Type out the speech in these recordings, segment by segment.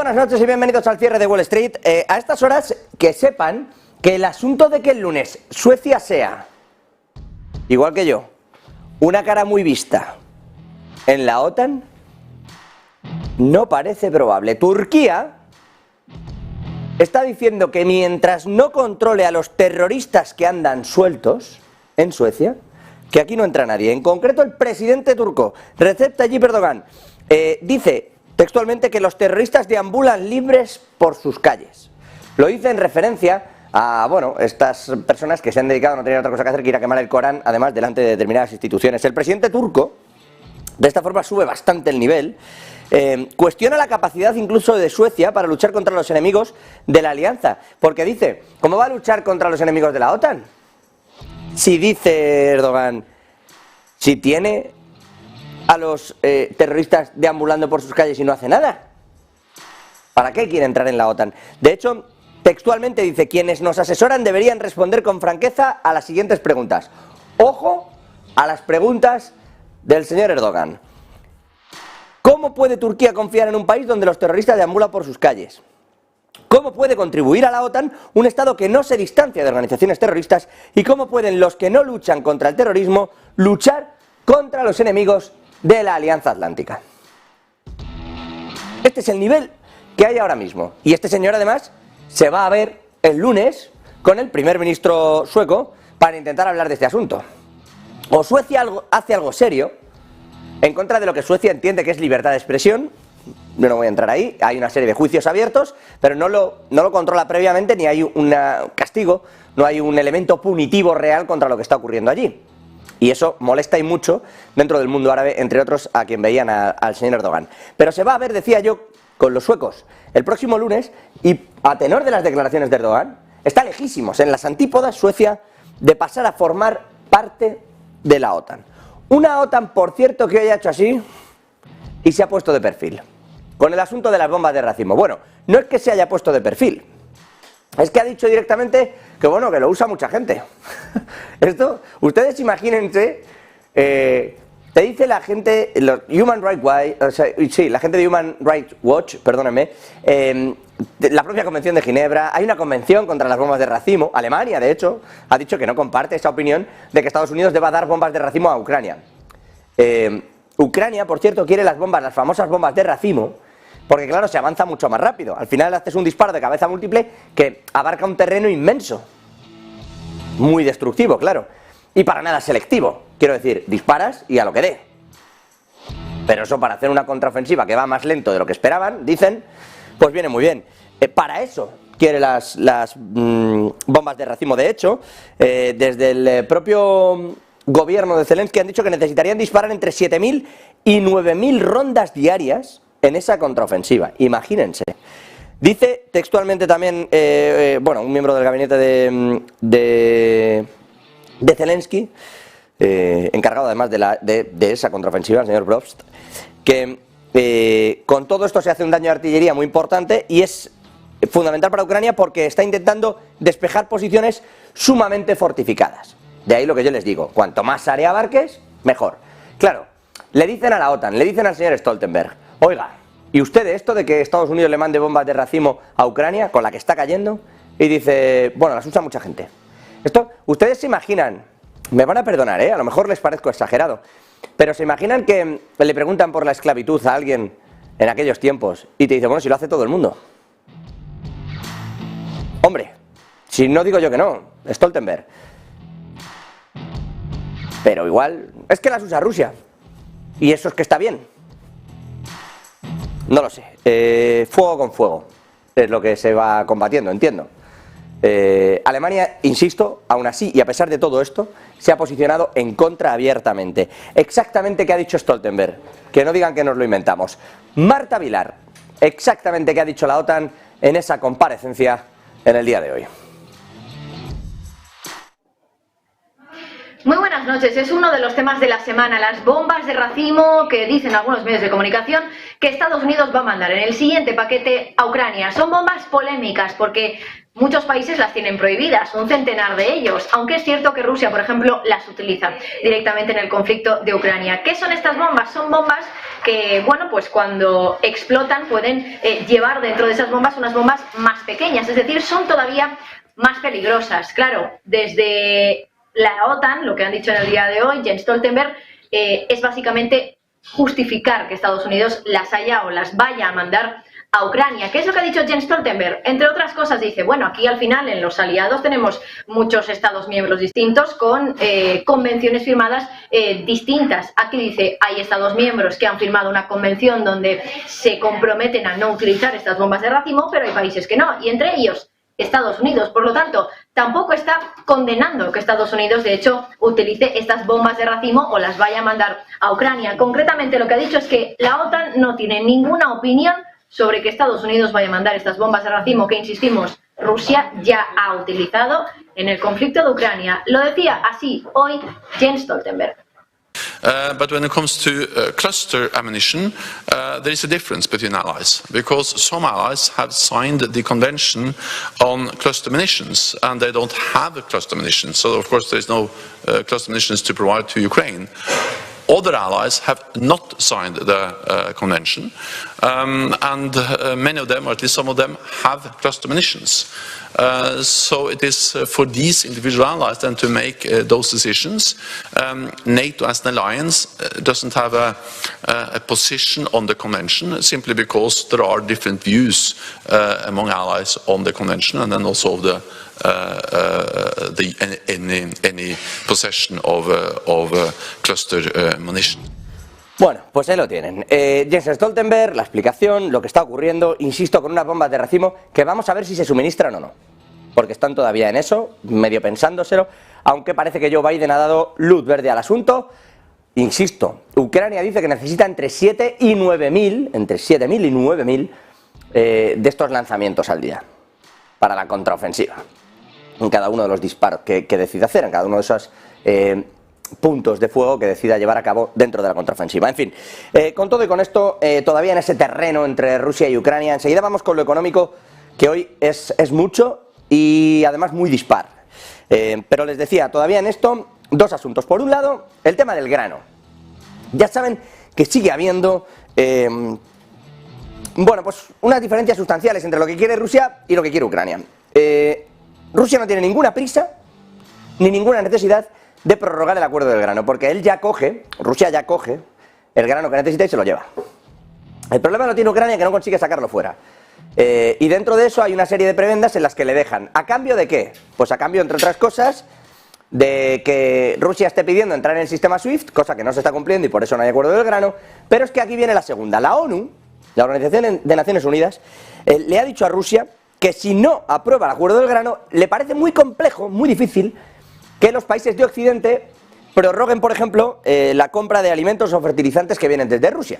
buenas noches y bienvenidos al cierre de Wall Street. A estas horas, que sepan que el asunto de que el lunes Suecia sea, igual que yo, una cara muy vista en la OTAN, no parece probable. Turquía está diciendo que mientras no controle a los terroristas que andan sueltos en Suecia, que aquí no entra nadie. En concreto, el presidente turco, Recep Tayyip Erdogan, dice textualmente que los terroristas deambulan libres por sus calles. Lo dice en referencia a, bueno, estas personas que se han dedicado, no tenían otra cosa que hacer que ir a quemar el Corán, además delante de determinadas instituciones. El presidente turco, de esta forma, sube bastante el nivel, cuestiona la capacidad incluso de Suecia para luchar contra los enemigos de la alianza, porque dice, ¿cómo va a luchar contra los enemigos de la OTAN? Si dice Erdogan, si tiene a los terroristas deambulando por sus calles y no hace nada, ¿para qué quiere entrar en la OTAN? De hecho, textualmente dice, quienes nos asesoran deberían responder con franqueza a las siguientes preguntas. Ojo a las preguntas del señor Erdogan. ¿Cómo puede Turquía confiar en un país donde los terroristas deambulan por sus calles? ¿Cómo puede contribuir a la OTAN un Estado que no se distancia de organizaciones terroristas? ¿Y cómo pueden los que no luchan contra el terrorismo luchar contra los enemigos de la Alianza Atlántica? Este es el nivel que hay ahora mismo. Y este señor, además, se va a ver el lunes con el primer ministro sueco para intentar hablar de este asunto. O Suecia hace algo serio en contra de lo que Suecia entiende que es libertad de expresión. Yo no voy a entrar ahí, hay una serie de juicios abiertos, pero no lo controla previamente, ni hay un castigo, no hay un elemento punitivo real contra lo que está ocurriendo allí. Y eso molesta y mucho dentro del mundo árabe, entre otros a quien veían al señor Erdogan. Pero se va a ver, decía yo, con los suecos el próximo lunes, y a tenor de las declaraciones de Erdogan, está lejísimos, en las antípodas, Suecia, de pasar a formar parte de la OTAN. Una OTAN, por cierto, que hoy ha hecho así y se ha puesto de perfil con el asunto de las bombas de racimo. Bueno, no es que se haya puesto de perfil, es que ha dicho directamente que, bueno, que lo usa mucha gente. Esto, ustedes imagínense, te dice la gente, los Human Rights Watch, o sea, sí, la gente de Human Rights Watch, perdónenme, la propia Convención de Ginebra, hay una convención contra las bombas de racimo. Alemania, de hecho, ha dicho que no comparte esa opinión de que Estados Unidos deba dar bombas de racimo a Ucrania. Ucrania, por cierto, quiere las bombas, las famosas bombas de racimo, porque claro, se avanza mucho más rápido. Al final haces un disparo de cabeza múltiple que abarca un terreno inmenso, muy destructivo, claro, y para nada selectivo. Quiero decir, disparas y a lo que dé. Pero eso, para hacer una contraofensiva que va más lento de lo que esperaban, dicen, pues viene muy bien. Para eso quiere las bombas de racimo. De hecho, desde el propio gobierno de Zelensky han dicho que necesitarían disparar entre 7.000 y 9.000 rondas diarias en esa contraofensiva. Imagínense. Dice textualmente también, bueno, un miembro del gabinete de Zelensky, encargado además de esa contraofensiva, el señor Brobst, que con todo esto se hace un daño de artillería muy importante y es fundamental para Ucrania porque está intentando despejar posiciones sumamente fortificadas. De ahí lo que yo les digo, cuanto más área abarques, mejor. Claro, le dicen a la OTAN, le dicen al señor Stoltenberg, oiga, ¿y usted de esto de que Estados Unidos le mande bombas de racimo a Ucrania, con la que está cayendo? Y dice, bueno, las usa mucha gente. Esto, ustedes se imaginan, me van a perdonar, a lo mejor les parezco exagerado, pero se imaginan que le preguntan por la esclavitud a alguien en aquellos tiempos y te dice, bueno, si lo hace todo el mundo. Hombre, si no digo yo que no, Stoltenberg. Pero igual, es que las usa Rusia. Y eso es que está bien. No lo sé. Fuego con fuego es lo que se va combatiendo, entiendo. Alemania, insisto, aún así y a pesar de todo esto, se ha posicionado en contra abiertamente. Exactamente qué ha dicho Stoltenberg, que no digan que nos lo inventamos. Marta Vilar, exactamente qué ha dicho la OTAN en esa comparecencia en el día de hoy. Muy buenas noches. Es uno de los temas de la semana, las bombas de racimo que dicen algunos medios de comunicación que Estados Unidos va a mandar en el siguiente paquete a Ucrania. Son bombas polémicas porque muchos países las tienen prohibidas, un centenar de ellos, aunque es cierto que Rusia, por ejemplo, las utiliza directamente en el conflicto de Ucrania. ¿Qué son estas bombas? Son bombas que, bueno, pues cuando explotan pueden llevar dentro de esas bombas unas bombas más pequeñas, es decir, son todavía más peligrosas. Claro, desde la OTAN, lo que han dicho en el día de hoy, Jens Stoltenberg, es básicamente justificar que Estados Unidos las haya o las vaya a mandar a Ucrania. ¿Qué es lo que ha dicho Jens Stoltenberg? Entre otras cosas dice, bueno, aquí al final en los aliados tenemos muchos estados miembros distintos con convenciones firmadas distintas. Aquí dice, hay estados miembros que han firmado una convención donde se comprometen a no utilizar estas bombas de racimo, pero hay países que no, y entre ellos Estados Unidos. Por lo tanto, tampoco está condenando que Estados Unidos, de hecho, utilice estas bombas de racimo o las vaya a mandar a Ucrania. Concretamente, lo que ha dicho es que la OTAN no tiene ninguna opinión sobre que Estados Unidos vaya a mandar estas bombas de racimo que, insistimos, Rusia ya ha utilizado en el conflicto de Ucrania. Lo decía así hoy Jens Stoltenberg. But when it comes to cluster ammunition, there is a difference between allies, because some allies have signed the convention on cluster munitions, and they don't have cluster munitions. So, of course, there is no cluster munitions to provide to Ukraine. Other allies have not signed the convention, and many of them, or at least some of them, have cluster munitions. So it is for these individual allies then to make those decisions. NATO as an alliance doesn't have a position on the convention, simply because there are different views among allies on the convention, and then also of any possession of cluster munition. Bueno, pues ahí lo tienen. Jens Stoltenberg, la explicación, lo que está ocurriendo, insisto, con unas bombas de racimo que vamos a ver si se suministran o no, porque están todavía en eso, medio pensándoselo, aunque parece que Joe Biden ha dado luz verde al asunto. Insisto, Ucrania dice que necesita entre 7 y 9.000, entre 7.000 y 9.000 de estos lanzamientos al día para la contraofensiva, en cada uno de los disparos que decida hacer, en cada uno de esos puntos de fuego que decida llevar a cabo dentro de la contraofensiva. En fin, con todo y con esto, todavía en ese terreno entre Rusia y Ucrania, enseguida vamos con lo económico, que hoy es mucho y además muy dispar. Pero les decía, todavía en esto, dos asuntos. Por un lado, el tema del grano. Ya saben que sigue habiendo bueno, pues unas diferencias sustanciales entre lo que quiere Rusia y lo que quiere Ucrania. Rusia no tiene ninguna prisa ni ninguna necesidad de prorrogar el acuerdo del grano, porque Rusia ya coge el grano que necesita y se lo lleva. El problema lo tiene Ucrania, que no consigue sacarlo fuera. Y dentro de eso hay una serie de prebendas en las que le dejan. ¿A cambio de qué? Pues a cambio, entre otras cosas, de que Rusia esté pidiendo entrar en el sistema SWIFT, cosa que no se está cumpliendo y por eso no hay acuerdo del grano. Pero es que aquí viene la segunda. La ONU, la Organización de Naciones Unidas, le ha dicho a Rusia que si no aprueba el acuerdo del grano, le parece muy complejo, muy difícil, que los países de Occidente prorroguen, por ejemplo, la compra de alimentos o fertilizantes que vienen desde Rusia.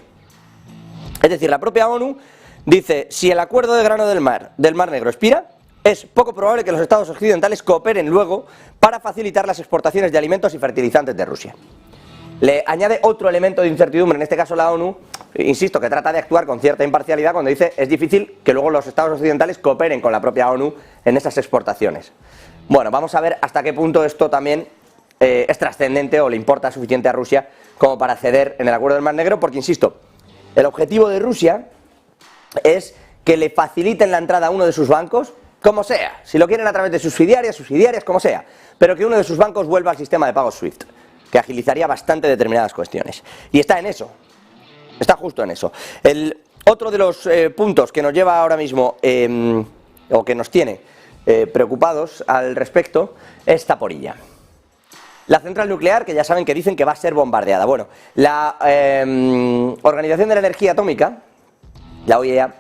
Es decir, la propia ONU dice, si el acuerdo de grano del Mar Negro expira, es poco probable que los estados occidentales cooperen luego para facilitar las exportaciones de alimentos y fertilizantes de Rusia. Le añade otro elemento de incertidumbre, en este caso la ONU, insisto, que trata de actuar con cierta imparcialidad cuando dice es difícil que luego los estados occidentales cooperen con la propia ONU en esas exportaciones. Bueno, vamos a ver hasta qué punto esto también es trascendente o le importa suficiente a Rusia como para ceder en el acuerdo del Mar Negro, porque insisto, el objetivo de Rusia es que le faciliten la entrada a uno de sus bancos, como sea, si lo quieren a través de subsidiarias, como sea, pero que uno de sus bancos vuelva al sistema de pagos SWIFT, que agilizaría bastante determinadas cuestiones. Y está en eso, está justo en eso. Otro de los puntos que nos lleva ahora mismo, o que nos tiene preocupados al respecto, es Zaporilla. La central nuclear, que ya saben que dicen que va a ser bombardeada. Bueno, la Organización de la Energía Atómica, la OIEA,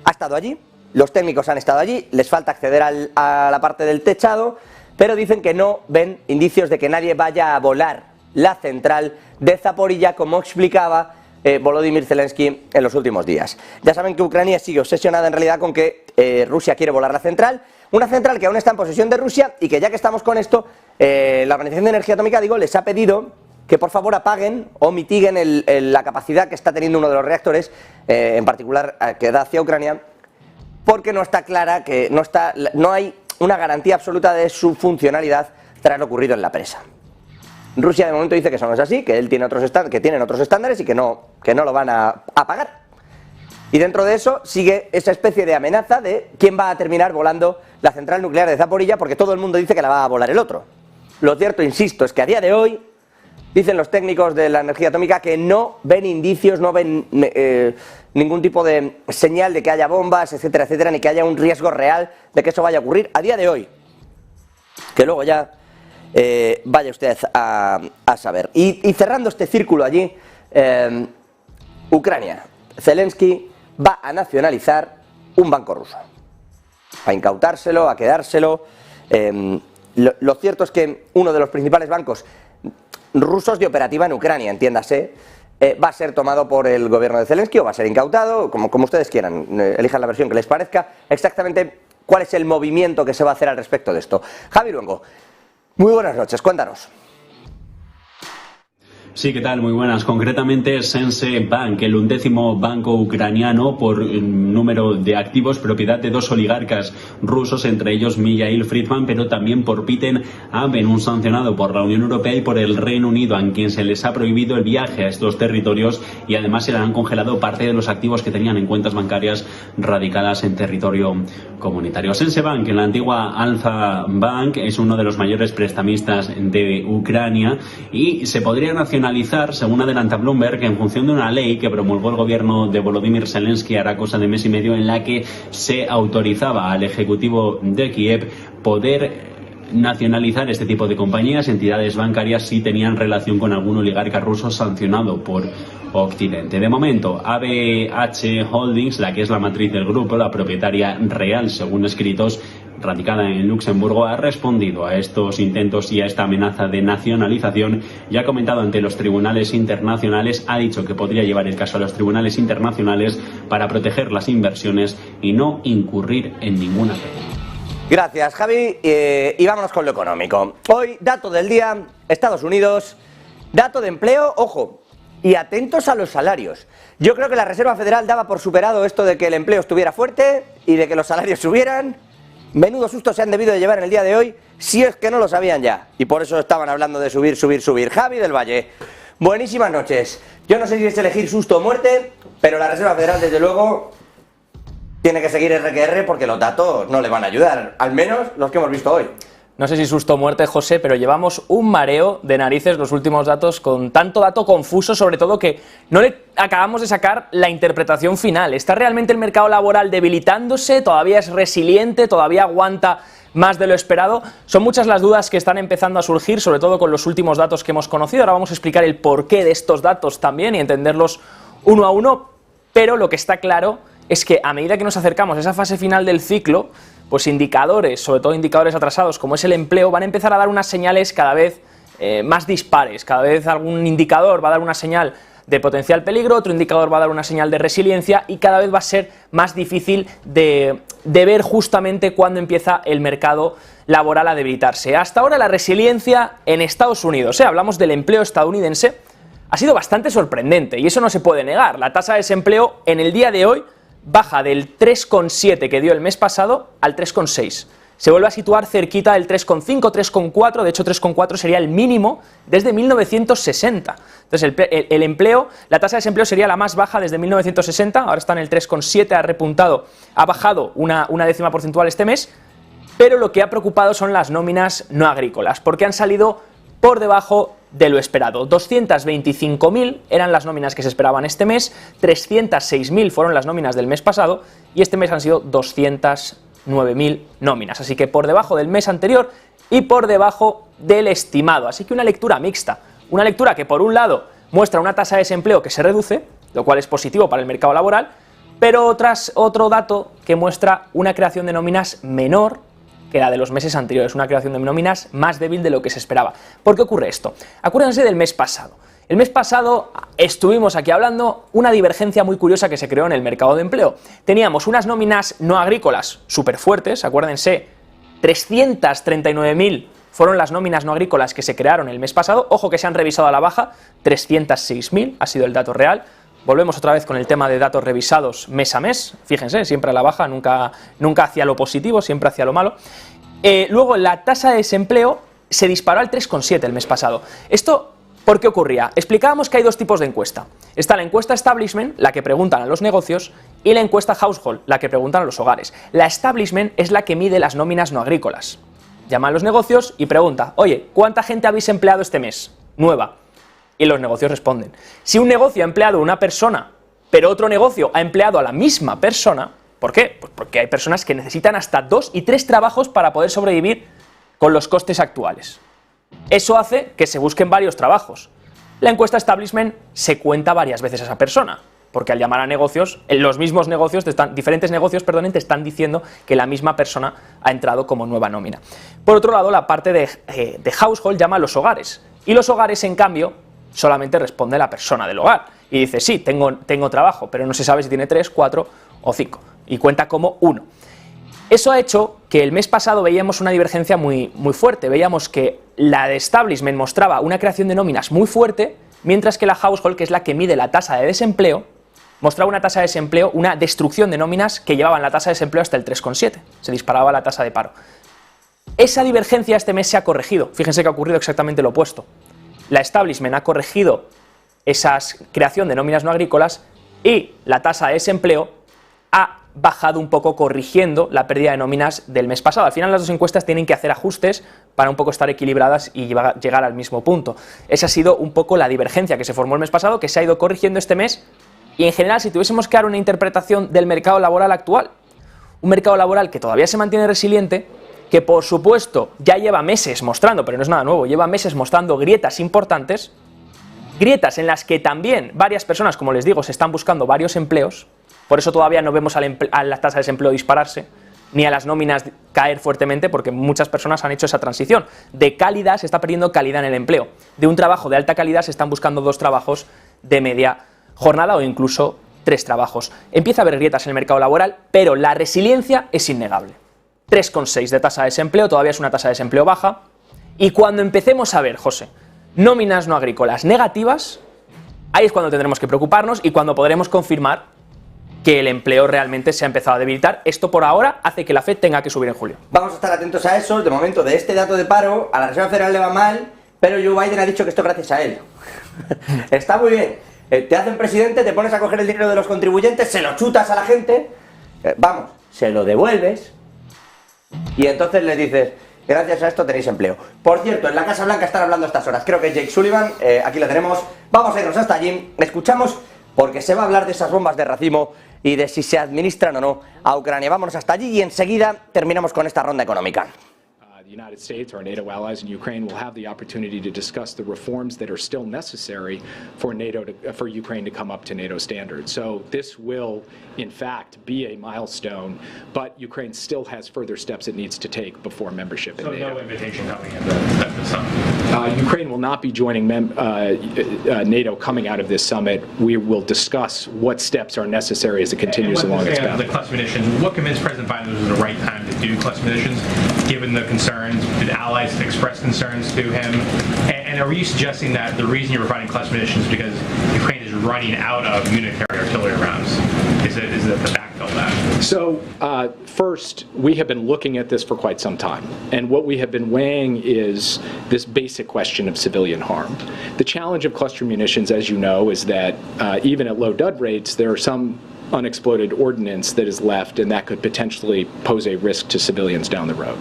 ha estado allí, los técnicos han estado allí, les falta acceder a la parte del techado, pero dicen que no ven indicios de que nadie vaya a volar la central de Zaporilla, como explicaba Volodymyr Zelensky en los últimos días. Ya saben que Ucrania sigue obsesionada en realidad con que Rusia quiere volar la central, una central que aún está en posesión de Rusia y que, ya que estamos con esto, la Organización de Energía Atómica, les ha pedido que por favor apaguen o mitiguen la capacidad que está teniendo uno de los reactores, en particular que da hacia Ucrania, porque no está clara, que no hay una garantía absoluta de su funcionalidad tras lo ocurrido en la presa. Rusia de momento dice que eso no es así, que tienen otros estándares y que no lo van a pagar. Y dentro de eso sigue esa especie de amenaza de quién va a terminar volando la central nuclear de Zaporilla, porque todo el mundo dice que la va a volar el otro. Lo cierto, insisto, es que a día de hoy dicen los técnicos de la energía atómica que no ven indicios, no ven ningún tipo de señal de que haya bombas, etcétera, etcétera, ni que haya un riesgo real de que eso vaya a ocurrir a día de hoy. Que luego ya vaya usted a saber. Y cerrando este círculo allí, Ucrania, Zelensky va a nacionalizar un banco ruso, a incautárselo, a quedárselo. Lo cierto es que uno de los principales bancos rusos de operativa en Ucrania, entiéndase, va a ser tomado por el gobierno de Zelensky o va a ser incautado, como ustedes quieran, elijan la versión que les parezca. Exactamente cuál es el movimiento que se va a hacer al respecto de esto. Javi Luengo, muy buenas noches, cuéntanos. Sí, ¿qué tal? Muy buenas. Concretamente, Sense Bank, el 11º banco ucraniano por número de activos, propiedad de dos oligarcas rusos, entre ellos Mijail Friedman, pero también por Piten Aben, un sancionado por la Unión Europea y por el Reino Unido, a quien se les ha prohibido el viaje a estos territorios y además se le han congelado parte de los activos que tenían en cuentas bancarias radicadas en territorio comunitario. Sense Bank, en la antigua Alfa Bank, es uno de los mayores prestamistas de Ucrania y se podría nacionalizar, según adelanta Bloomberg, en función de una ley que promulgó el gobierno de Volodymyr Zelensky hará cosa de mes y medio, en la que se autorizaba al Ejecutivo de Kiev poder nacionalizar este tipo de compañías, entidades bancarias, si tenían relación con algún oligarca ruso sancionado por Occidente. De momento, ABH Holdings, la que es la matriz del grupo, la propietaria real, según escritos, radicada en Luxemburgo, ha respondido a estos intentos y a esta amenaza de nacionalización y ha comentado ante los tribunales internacionales, ha dicho que podría llevar el caso a los tribunales internacionales para proteger las inversiones y no incurrir en ninguna pena. Gracias, Javi, y vámonos con lo económico. Hoy, dato del día, Estados Unidos, dato de empleo, ojo, y atentos a los salarios. Yo creo que la Reserva Federal daba por superado esto de que el empleo estuviera fuerte y de que los salarios subieran. Menudo susto se han debido de llevar en el día de hoy, si es que no lo sabían ya. Y por eso estaban hablando de subir, subir, subir. Javi del Valle, buenísimas noches. Yo no sé si es elegir susto o muerte, pero la Reserva Federal, desde luego, tiene que seguir RQR porque los datos no le van a ayudar. Al menos los que hemos visto hoy. No sé si susto o muerte, José, pero llevamos un mareo de narices los últimos datos, con tanto dato confuso, sobre todo que no le acabamos de sacar la interpretación final. ¿Está realmente el mercado laboral debilitándose? ¿Todavía es resiliente? ¿Todavía aguanta más de lo esperado? Son muchas las dudas que están empezando a surgir, sobre todo con los últimos datos que hemos conocido. Ahora vamos a explicar el porqué de estos datos también y entenderlos uno a uno, pero lo que está claro es que a medida que nos acercamos a esa fase final del ciclo, pues indicadores, sobre todo indicadores atrasados como es el empleo, van a empezar a dar unas señales cada vez más dispares. Cada vez algún indicador va a dar una señal de potencial peligro, otro indicador va a dar una señal de resiliencia y cada vez va a ser más difícil de ver justamente cuándo empieza el mercado laboral a debilitarse. Hasta ahora la resiliencia en Estados Unidos, hablamos del empleo estadounidense, ha sido bastante sorprendente y eso no se puede negar. La tasa de desempleo en el día de hoy baja del 3,7 que dio el mes pasado al 3,6. Se vuelve a situar cerquita del 3,5, 3,4, de hecho 3,4 sería el mínimo desde 1960. Entonces el empleo, la tasa de desempleo sería la más baja desde 1960, ahora está en el 3,7, ha repuntado, ha bajado una décima porcentual este mes, pero lo que ha preocupado son las nóminas no agrícolas, porque han salido por debajo de lo esperado. 225.000 eran las nóminas que se esperaban este mes, 306.000 fueron las nóminas del mes pasado y este mes han sido 209.000 nóminas, así que por debajo del mes anterior y por debajo del estimado. Así que una lectura mixta, una lectura que por un lado muestra una tasa de desempleo que se reduce, lo cual es positivo para el mercado laboral, pero otro dato que muestra una creación de nóminas menor que la de los meses anteriores, una creación de nóminas más débil de lo que se esperaba. ¿Por qué ocurre esto? Acuérdense del mes pasado. El mes pasado estuvimos aquí hablando una divergencia muy curiosa que se creó en el mercado de empleo. Teníamos unas nóminas no agrícolas súper fuertes, acuérdense, 339.000 fueron las nóminas no agrícolas que se crearon el mes pasado, ojo que se han revisado a la baja, 306.000 ha sido el dato real. Volvemos otra vez con el tema de datos revisados mes a mes, fíjense, siempre a la baja, nunca hacia lo positivo, siempre hacia lo malo. Luego la tasa de desempleo se disparó al 3,7 el mes pasado. Esto, ¿por qué ocurría? Explicábamos que hay dos tipos de encuesta. Está la encuesta Establishment, la que preguntan a los negocios, y la encuesta Household, la que preguntan a los hogares. La Establishment es la que mide las nóminas no agrícolas. Llama a los negocios y pregunta, oye, ¿cuánta gente habéis empleado este mes? Nueva. Y los negocios responden. Si un negocio ha empleado a una persona, pero otro negocio ha empleado a la misma persona, ¿por qué? Pues porque hay personas que necesitan hasta 2 y 3 trabajos para poder sobrevivir con los costes actuales. Eso hace que se busquen varios trabajos. La encuesta Establishment se cuenta varias veces a esa persona, porque al llamar a negocios, los mismos negocios, diferentes negocios, perdón, te están diciendo que la misma persona ha entrado como nueva nómina. Por otro lado, la parte de Household llama a los hogares, y los hogares, en cambio, solamente responde la persona del hogar, y dice, sí, tengo trabajo, pero no se sabe si tiene 3, 4 o 5, y cuenta como 1. Eso ha hecho que el mes pasado veíamos una divergencia muy fuerte. Veíamos que la de Establishment mostraba una creación de nóminas muy fuerte, mientras que la Household, que es la que mide la tasa de desempleo, mostraba una tasa de desempleo, una destrucción de nóminas que llevaban la tasa de desempleo hasta el 3,7. Se disparaba la tasa de paro. Esa divergencia este mes se ha corregido. Fíjense que ha ocurrido exactamente lo opuesto. La Establishment ha corregido esa creación de nóminas no agrícolas y la tasa de desempleo ha bajado un poco, corrigiendo la pérdida de nóminas del mes pasado. Al final las dos encuestas tienen que hacer ajustes para un poco estar equilibradas y llegar al mismo punto. Esa ha sido un poco la divergencia que se formó el mes pasado, que se ha ido corrigiendo este mes, y en general, si tuviésemos que dar una interpretación del mercado laboral actual, un mercado laboral que todavía se mantiene resiliente, que por supuesto ya lleva meses mostrando, pero no es nada nuevo, lleva meses mostrando grietas importantes, grietas en las que también varias personas, como les digo, se están buscando varios empleos. Por eso todavía no vemos a la tasa de desempleo dispararse, ni a las nóminas caer fuertemente, porque muchas personas han hecho esa transición. De calidad se está perdiendo calidad en el empleo. De un trabajo de alta calidad se están buscando 2 trabajos de media jornada o incluso 3 trabajos. Empieza a haber grietas en el mercado laboral, pero la resiliencia es innegable. 3,6 de tasa de desempleo, todavía es una tasa de desempleo baja. Y cuando empecemos a ver, José, nóminas no agrícolas negativas, ahí es cuando tendremos que preocuparnos y cuando podremos confirmar que el empleo realmente se ha empezado a debilitar. Esto por ahora hace que la FED tenga que subir en julio. Vamos a estar atentos a eso. De momento, de este dato de paro, a la Reserva Federal le va mal, pero Joe Biden ha dicho que esto gracias a él. Está muy bien. Te hacen presidente, te pones a coger el dinero de los contribuyentes, se lo chutas a la gente, vamos, se lo devuelves, y entonces les dices, gracias a esto tenéis empleo. Por cierto, en la Casa Blanca están hablando a estas horas, creo que es Jake Sullivan, aquí lo tenemos. Vamos a irnos hasta allí, escuchamos, porque se va a hablar de esas bombas de racimo y de si se administran o no a Ucrania. Vámonos hasta allí y enseguida terminamos con esta ronda económica. The United States, our NATO allies in Ukraine, will have the opportunity to discuss the reforms that are still necessary for for Ukraine to come up to NATO standards. So this will, in fact, be a milestone, but Ukraine still has further steps it needs to take before membership in NATO. So no invitation coming at the summit? Ukraine will not be joining NATO coming out of this summit. We will discuss what steps are necessary as it continues along its path. The cluster munitions, what convinced President Biden this was the right time to do cluster munitions, given the concerns? Did allies express concerns to him? And are you suggesting that the reason you're providing cluster munitions is because Ukraine is running out of unitary artillery rounds? Is it the backfill that? So first, we have been looking at this for quite some time. And what we have been weighing is this basic question of civilian harm. The challenge of cluster munitions, as you know, is that even at low dud rates, there are some unexploded ordnance that is left, and that could potentially pose a risk to civilians down the road.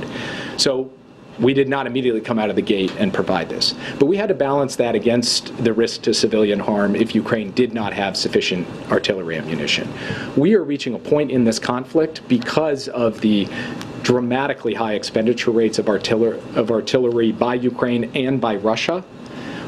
So we did not immediately come out of the gate and provide this. But we had to balance that against the risk to civilian harm if Ukraine did not have sufficient artillery ammunition. We are reaching a point in this conflict because of the dramatically high expenditure rates of artillery by Ukraine and by Russia,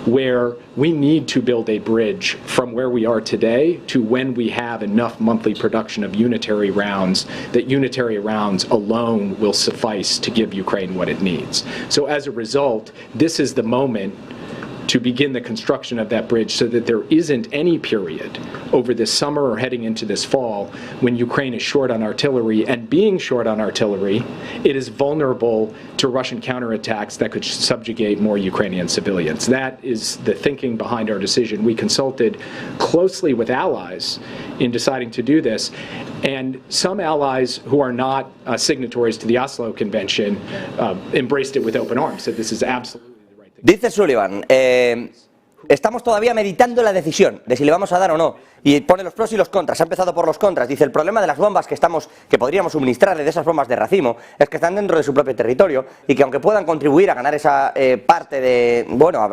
where we need to build a bridge from where we are today to when we have enough monthly production of unitary rounds, that unitary rounds alone will suffice to give Ukraine what it needs. So as a result, this is the moment to begin the construction of that bridge so that there isn't any period over this summer or heading into this fall when Ukraine is short on artillery, and being short on artillery, it is vulnerable to Russian counterattacks that could subjugate more Ukrainian civilians. That is the thinking behind our decision. We consulted closely with allies in deciding to do this, and some allies who are not signatories to the Oslo Convention embraced it with open arms, said this is absolutely. Dice Sullivan, estamos todavía meditando la decisión de si le vamos a dar o no, y pone los pros y los contras. Ha empezado por los contras. Dice, el problema de las bombas que podríamos suministrarle, de esas bombas de racimo, es que están dentro de su propio territorio y que aunque puedan contribuir a ganar esa parte de,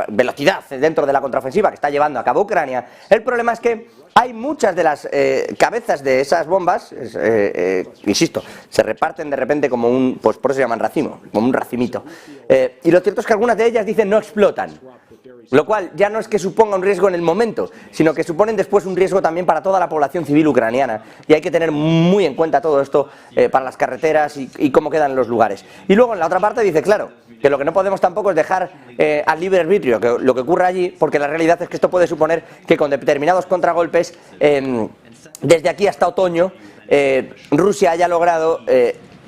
velocidad dentro de la contraofensiva que está llevando a cabo Ucrania, el problema es que hay muchas de las cabezas de esas bombas, insisto, se reparten de repente como pues por eso se llaman racimo, como un racimito. Y lo cierto es que algunas de ellas dicen no explotan. Lo cual ya no es que suponga un riesgo en el momento, sino que suponen después un riesgo también para toda la población civil ucraniana. Y hay que tener muy en cuenta todo esto para las carreteras y cómo quedan los lugares. Y luego en la otra parte dice, claro, que lo que no podemos tampoco es dejar al libre arbitrio lo que ocurra allí, porque la realidad es que esto puede suponer que con determinados contragolpes, desde aquí hasta otoño, Rusia haya logrado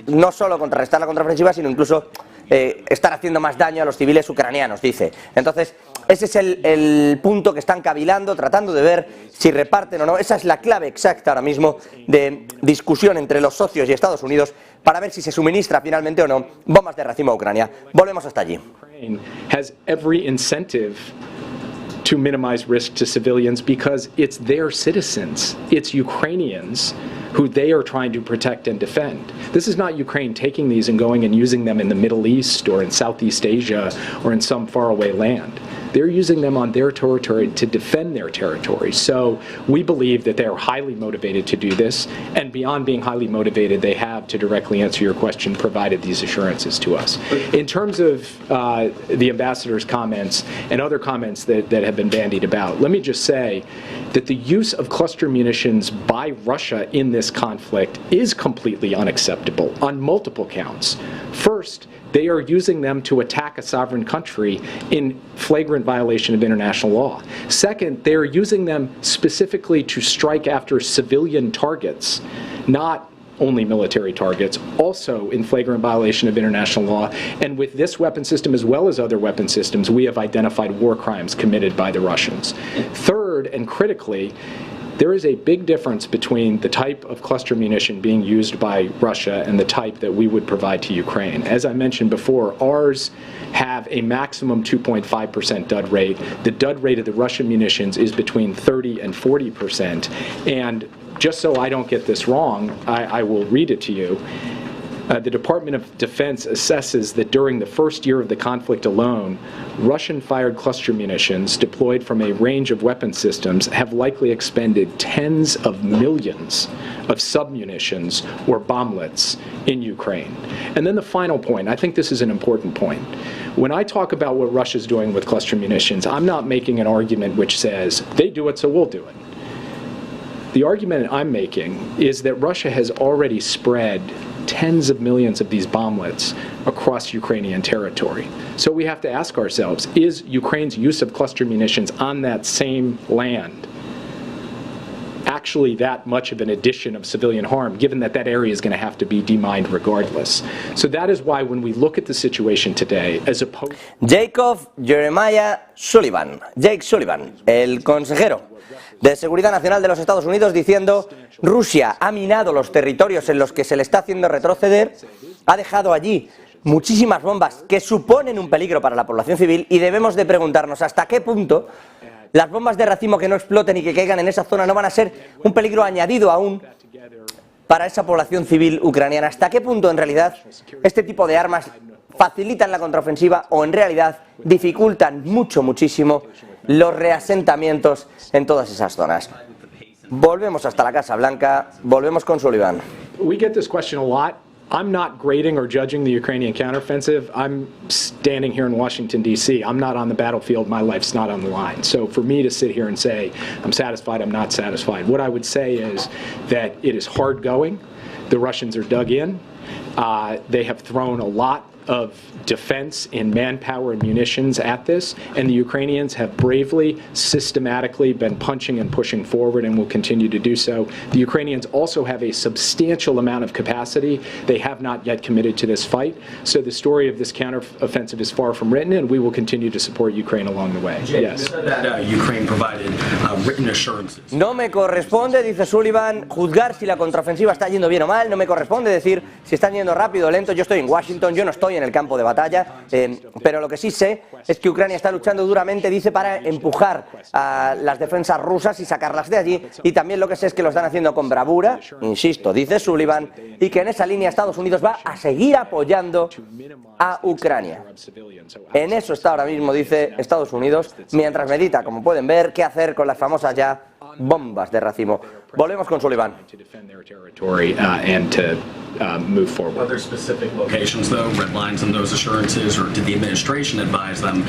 no solo contrarrestar la contraofensiva, sino incluso estar haciendo más daño a los civiles ucranianos, dice. Entonces, ese es el punto que están cavilando, tratando de ver si reparten o no. Esa es la clave exacta ahora mismo de discusión entre los socios y Estados Unidos para ver si se suministra finalmente o no bombas de racimo a Ucrania. Volvemos hasta allí. Has every incentive to minimize risk to civilians because it's their citizens, it's Ukrainians who they are trying to protect and defend. This is not Ukraine taking these and going and using them in the Middle East or in Southeast Asia or in some faraway land. They're using them on their territory to defend their territory. So we believe that they are highly motivated to do this, and beyond being highly motivated, they have, to directly answer your question, provided these assurances to us. In terms of the ambassador's comments and other comments that have been bandied about, let me just say that the use of cluster munitions by Russia in this conflict is completely unacceptable on multiple counts. First, they are using them to attack a sovereign country in flagrant violation of international law. Second, they are using them specifically to strike after civilian targets, not only military targets, also in flagrant violation of international law. And with this weapon system, as well as other weapon systems, we have identified war crimes committed by the Russians. Third, and critically, there is a big difference between the type of cluster munition being used by Russia and the type that we would provide to Ukraine. As I mentioned before, ours have a maximum 2.5% dud rate. The dud rate of the Russian munitions is between 30 and 40%. And just so I don't get this wrong, I will read it to you. The Department of Defense assesses that during the first year of the conflict alone, Russian-fired cluster munitions deployed from a range of weapon systems have likely expended tens of millions of submunitions or bomblets in Ukraine. And then the final point, I think this is an important point. When I talk about what Russia's doing with cluster munitions, I'm not making an argument which says, they do it, so we'll do it. The argument I'm making is that Russia has already spread tens of millions of these bomblets across Ukrainian territory. So we have to ask ourselves, is Ukraine's use of cluster munitions on that same land actually that much of an addition of civilian harm, given that that area is going to have to be demined regardless? So that is why when we look at the situation today, as opposed... Jacob Jeremiah Sullivan, Jake Sullivan, el consejero de Seguridad Nacional de los Estados Unidos, diciendo: Rusia ha minado los territorios en los que se le está haciendo retroceder, ha dejado allí muchísimas bombas que suponen un peligro para la población civil, y debemos de preguntarnos hasta qué punto las bombas de racimo que no exploten y que caigan en esa zona no van a ser un peligro añadido aún para esa población civil ucraniana. Hasta qué punto en realidad este tipo de armas facilitan la contraofensiva o en realidad dificultan muchísimo los reasentamientos en todas esas zonas. Volvemos hasta la Casa Blanca, volvemos con Sullivan. We get this question a lot. I'm not grading or judging the Ukrainian counteroffensive. I'm standing here in Washington, D.C. I'm not on the battlefield. My life's not on the line. So for me to sit here and say, I'm satisfied, I'm not satisfied, what I would say is that it is hard going. The Russians are dug in. They have thrown a lot of defense in manpower and munitions at this, and the Ukrainians have bravely, systematically been punching and pushing forward and will continue to do so. The Ukrainians also have a substantial amount of capacity. They have not yet committed to this fight, so the story of this counteroffensive is far from written, and we will continue to support Ukraine along the way. Yes. Ukraine provided written assurances. No me corresponde, dice Sullivan, juzgar si la contraofensiva está yendo bien o mal, no me corresponde decir si están yendo rápido o lento. Yo estoy en Washington, yo no estoy en el campo de batalla, pero lo que sí sé es que Ucrania está luchando duramente, dice, para empujar a las defensas rusas y sacarlas de allí, y también lo que sé es que lo están haciendo con bravura, insisto, dice Sullivan, y que en esa línea Estados Unidos va a seguir apoyando a Ucrania. En eso está ahora mismo, dice Estados Unidos, mientras medita, como pueden ver, qué hacer con las famosas ya bombas de racimo. Volvemos con Sullivan. Move forward. Other specific locations, though, red lines in those assurances, or did the administration advise them,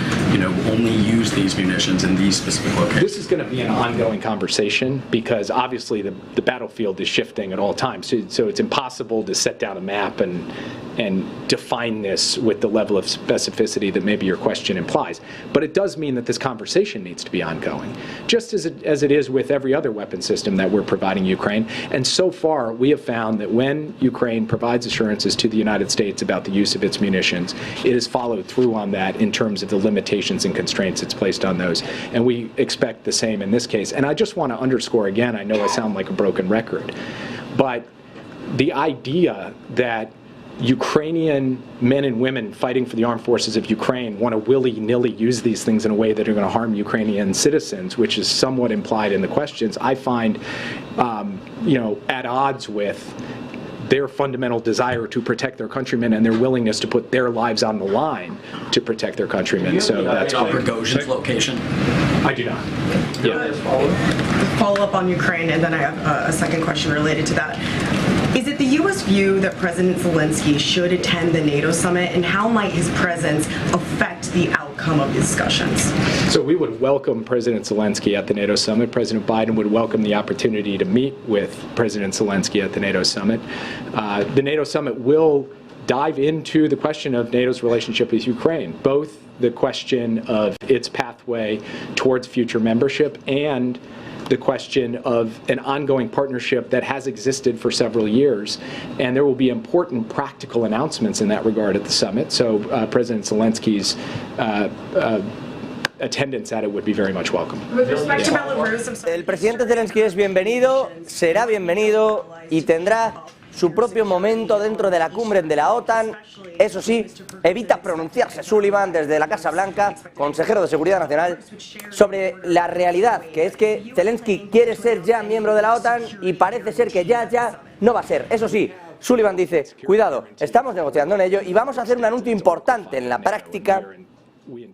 only use these munitions in these specific locations? This is going to be an ongoing conversation because obviously the battlefield is shifting at all times. So it's impossible to set down a map and define this with the level of specificity that maybe your question implies. But it does mean that this conversation needs to be ongoing, just as it is with every other weapon system that we're providing Ukraine. And so far, we have found that when Ukraine provides assurances to the United States about the use of its munitions, it has followed through on that in terms of the limitations and constraints it's placed on those. And we expect the same in this case. And I just want to underscore again, I know I sound like a broken record, but the idea that Ukrainian men and women fighting for the armed forces of Ukraine want to willy-nilly use these things in a way that are going to harm Ukrainian citizens, which is somewhat implied in the questions, I find, at odds with their fundamental desire to protect their countrymen and their willingness to put their lives on the line to protect their countrymen. So that's Prigozhin's location? I do not. Yeah. Follow up on Ukraine, and then I have a second question related to that. Is it the U.S. view that President Zelensky should attend the NATO summit, and how might his presence affect the outcome of discussions? So we would welcome President Zelensky at the NATO summit. President Biden would welcome the opportunity to meet with President Zelensky at the NATO summit. The NATO summit will dive into the question of NATO's relationship with Ukraine, both the question of its pathway towards future membership and the question of an ongoing partnership that has existed for several years. And there will be important practical announcements in that regard at the summit. So President Zelensky's attendance at it would be very much welcome. With respect to Belarus, El presidente Zelensky es bienvenido, será bienvenido y tendrá su propio momento dentro de la cumbre de la OTAN. Eso sí, evita pronunciarse Sullivan desde la Casa Blanca, consejero de Seguridad Nacional, sobre la realidad, que es que Zelensky quiere ser ya miembro de la OTAN y parece ser que ya no va a ser. Eso sí, Sullivan dice, cuidado, estamos negociando en ello y vamos a hacer un anuncio importante en la práctica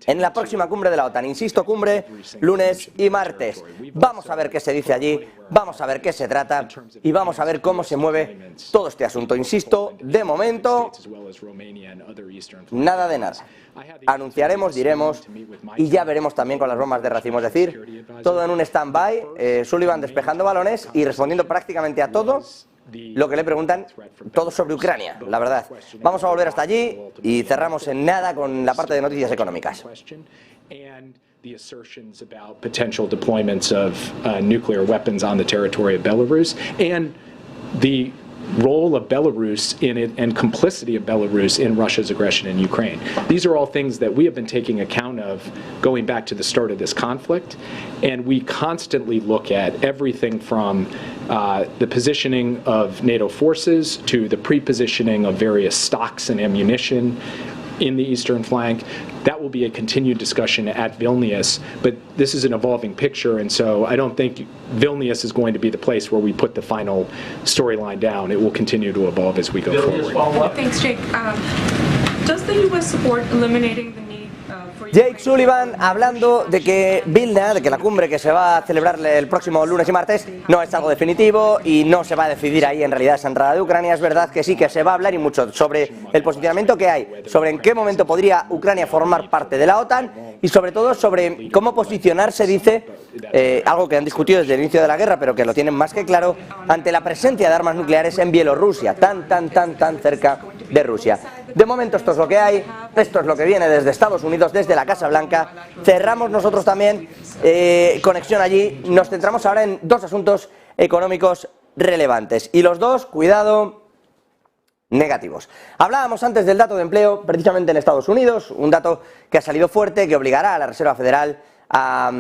en la próxima cumbre de la OTAN. Insisto, cumbre lunes y martes. Vamos a ver qué se dice allí, vamos a ver qué se trata y vamos a ver cómo se mueve todo este asunto. Insisto, de momento, nada de nada. Anunciaremos, diremos y ya veremos también con las bombas de racimo. Es decir, todo en un stand-by, Sullivan despejando balones y respondiendo prácticamente a todo lo que le preguntan, todo sobre Ucrania, la verdad. Vamos a volver hasta allí y cerramos en nada con la parte de noticias económicas. The assertions about potential deployments of nuclear weapons on the territory of Belarus and the role of Belarus in it and complicity of Belarus in Russia's aggression in Ukraine. These are all things that we have been taking account of going back to the start of this conflict, and we constantly look at everything from the positioning of NATO forces to the pre-positioning of various stocks and ammunition in the eastern flank. That will be a continued discussion at Vilnius, but this is an evolving picture, and so I don't think Vilnius is going to be the place where we put the final storyline down. It will continue to evolve as we go forward. Thanks, Jake. Does the U.S. support eliminating the need for Jake Sullivan hablando de que Vilna, de que la cumbre que se va a celebrar el próximo lunes y martes no es algo definitivo y no se va a decidir ahí en realidad esa entrada de Ucrania. Es verdad que sí que se va a hablar y mucho sobre el posicionamiento que hay, sobre en qué momento podría Ucrania formar parte de la OTAN y sobre todo sobre cómo posicionarse, dice, algo que han discutido desde el inicio de la guerra pero que lo tienen más que claro, ante la presencia de armas nucleares en Bielorrusia, tan cerca de Rusia. De momento esto es lo que hay, esto es lo que viene desde Estados Unidos, desde la Casa Blanca. Cerramos nosotros también conexión allí, nos centramos ahora en dos asuntos económicos relevantes. Y los dos, cuidado, negativos. Hablábamos antes del dato de empleo, precisamente en Estados Unidos, un dato que ha salido fuerte, que obligará a la Reserva Federal a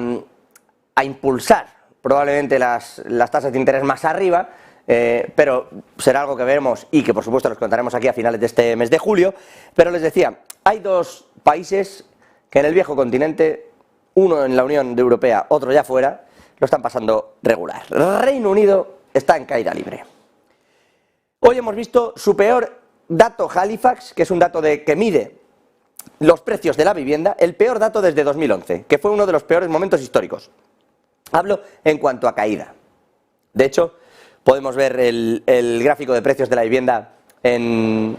impulsar probablemente las tasas de interés más arriba, pero será algo que veremos y que por supuesto les contaremos aquí a finales de este mes de julio. Pero les decía, hay dos países que en el viejo continente, uno en la Unión Europea, otro ya fuera, lo están pasando regular. Reino Unido está en caída libre. Hoy hemos visto su peor dato Halifax, que es un dato que mide los precios de la vivienda, el peor dato desde 2011, que fue uno de los peores momentos históricos. Hablo en cuanto a caída. De hecho, podemos ver el gráfico de precios de la vivienda en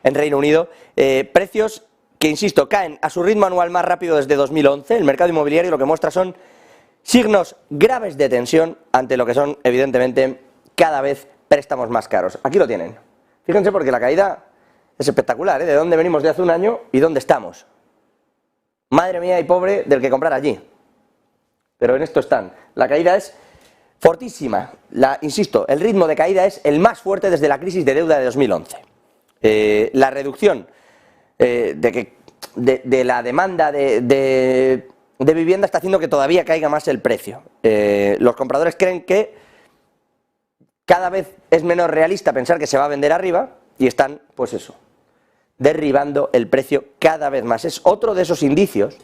Reino Unido. Precios que, insisto, caen a su ritmo anual más rápido desde 2011. El mercado inmobiliario lo que muestra son signos graves de tensión ante lo que son, evidentemente, cada vez préstamos más caros. Aquí lo tienen. Fíjense porque la caída es espectacular, ¿eh? De dónde venimos de hace un año y dónde estamos. Madre mía y pobre del que comprar allí. Pero en esto están. La caída es fortísima. Insisto, el ritmo de caída es el más fuerte desde la crisis de deuda de 2011. La reducción de la demanda de vivienda está haciendo que todavía caiga más el precio. Los compradores creen que cada vez es menos realista pensar que se va a vender arriba y están, pues eso, derribando el precio cada vez más. Es otro de esos indicios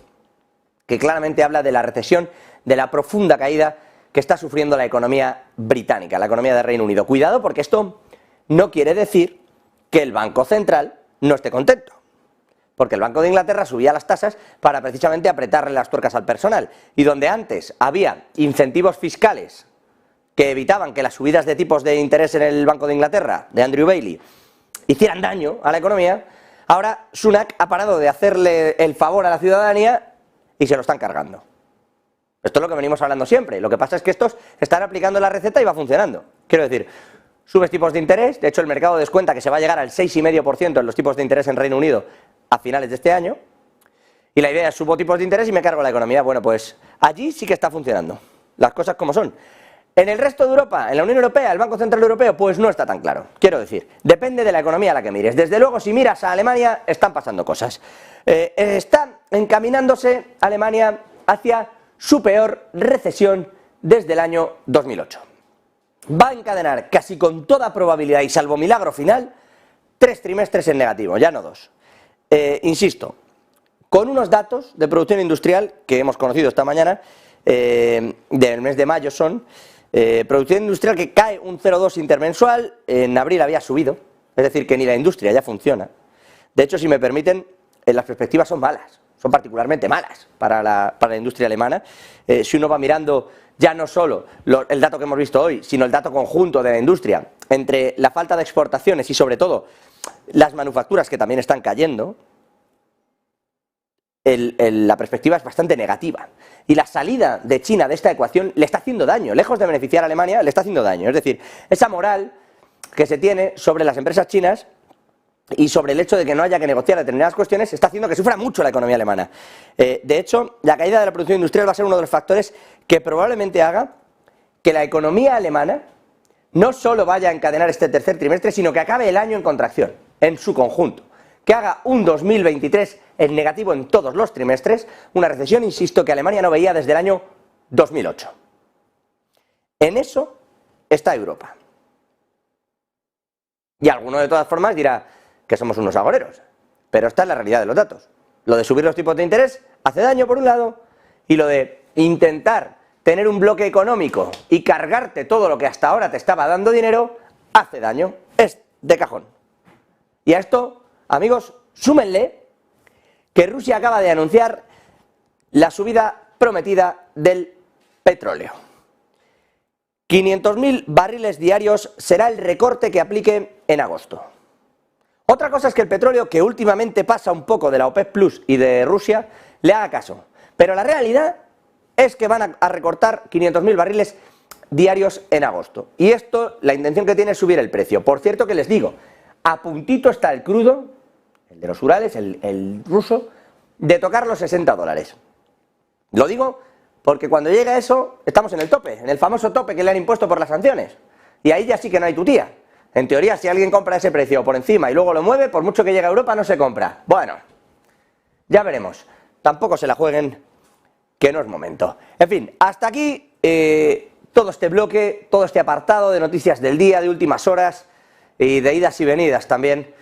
que claramente habla de la recesión, de la profunda caída que está sufriendo la economía británica, la economía del Reino Unido. Cuidado, porque esto no quiere decir que el Banco Central no esté contento, porque el Banco de Inglaterra subía las tasas para precisamente apretarle las tuercas al personal, y donde antes había incentivos fiscales que evitaban que las subidas de tipos de interés en el Banco de Inglaterra, de Andrew Bailey, hicieran daño a la economía, ahora Sunak ha parado de hacerle el favor a la ciudadanía y se lo están cargando. Esto es lo que venimos hablando siempre. Lo que pasa es que estos están aplicando la receta y va funcionando. Quiero decir, subes tipos de interés, de hecho el mercado descuenta que se va a llegar al 6,5% en los tipos de interés en Reino Unido a finales de este año, y la idea es subo tipos de interés y me cargo la economía. Bueno, pues allí sí que está funcionando, las cosas como son. En el resto de Europa, en la Unión Europea, el Banco Central Europeo, pues no está tan claro. Quiero decir, depende de la economía a la que mires. Desde luego, si miras a Alemania, están pasando cosas. Está encaminándose Alemania hacia su peor recesión desde el año 2008. Va a encadenar casi con toda probabilidad y salvo milagro final 3 trimestres en negativo, ya no 2. Insisto, con unos datos de producción industrial que hemos conocido esta mañana, del mes de mayo son, producción industrial que cae un 0,2 intermensual, en abril había subido, es decir, que ni la industria ya funciona. De hecho, si me permiten, las perspectivas son malas, son particularmente malas para la industria alemana. Si uno va mirando ya no solo el dato que hemos visto hoy, sino el dato conjunto de la industria, entre la falta de exportaciones y sobre todo las manufacturas que también están cayendo, la perspectiva es bastante negativa. Y la salida de China de esta ecuación le está haciendo daño, lejos de beneficiar a Alemania, le está haciendo daño. Es decir, esa moral que se tiene sobre las empresas chinas y sobre el hecho de que no haya que negociar determinadas cuestiones está haciendo que sufra mucho la economía alemana. De hecho, la caída de la producción industrial va a ser uno de los factores que probablemente haga que la economía alemana no solo vaya a encadenar este tercer trimestre, sino que acabe el año en contracción, en su conjunto. Que haga un 2023 en negativo en todos los trimestres, una recesión, insisto, que Alemania no veía desde el año 2008. En eso está Europa. Y alguno de todas formas dirá que somos unos agoreros, pero esta es la realidad de los datos. Lo de subir los tipos de interés hace daño por un lado, y lo de intentar tener un bloque económico y cargarte todo lo que hasta ahora te estaba dando dinero hace daño, es de cajón. Y a esto, amigos, súmenle que Rusia acaba de anunciar la subida prometida del petróleo. 500.000 barriles diarios será el recorte que aplique en agosto. Otra cosa es que el petróleo, que últimamente pasa un poco de la OPEP Plus y de Rusia, le haga caso. Pero la realidad es que van a recortar 500.000 barriles diarios en agosto. Y esto, la intención que tiene es subir el precio. Por cierto que les digo, a puntito está el crudo, el de los Urales, el ruso, de tocar los $60. Lo digo porque cuando llegue a eso, estamos en el tope, en el famoso tope que le han impuesto por las sanciones. Y ahí ya sí que no hay tutía. En teoría, si alguien compra ese precio por encima y luego lo mueve, por mucho que llegue a Europa, no se compra. Bueno, ya veremos. Tampoco se la jueguen, que no es momento. En fin, hasta aquí todo este bloque, todo este apartado de noticias del día, de últimas horas y de idas y venidas también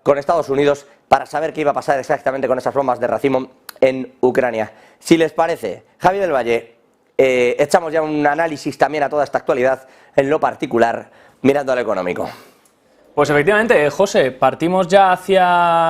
con Estados Unidos para saber qué iba a pasar exactamente con esas bombas de racimo en Ucrania. Si les parece, Javi del Valle, echamos ya un análisis también a toda esta actualidad en lo particular, mirando a lo económico. Pues efectivamente, José, partimos ya hacia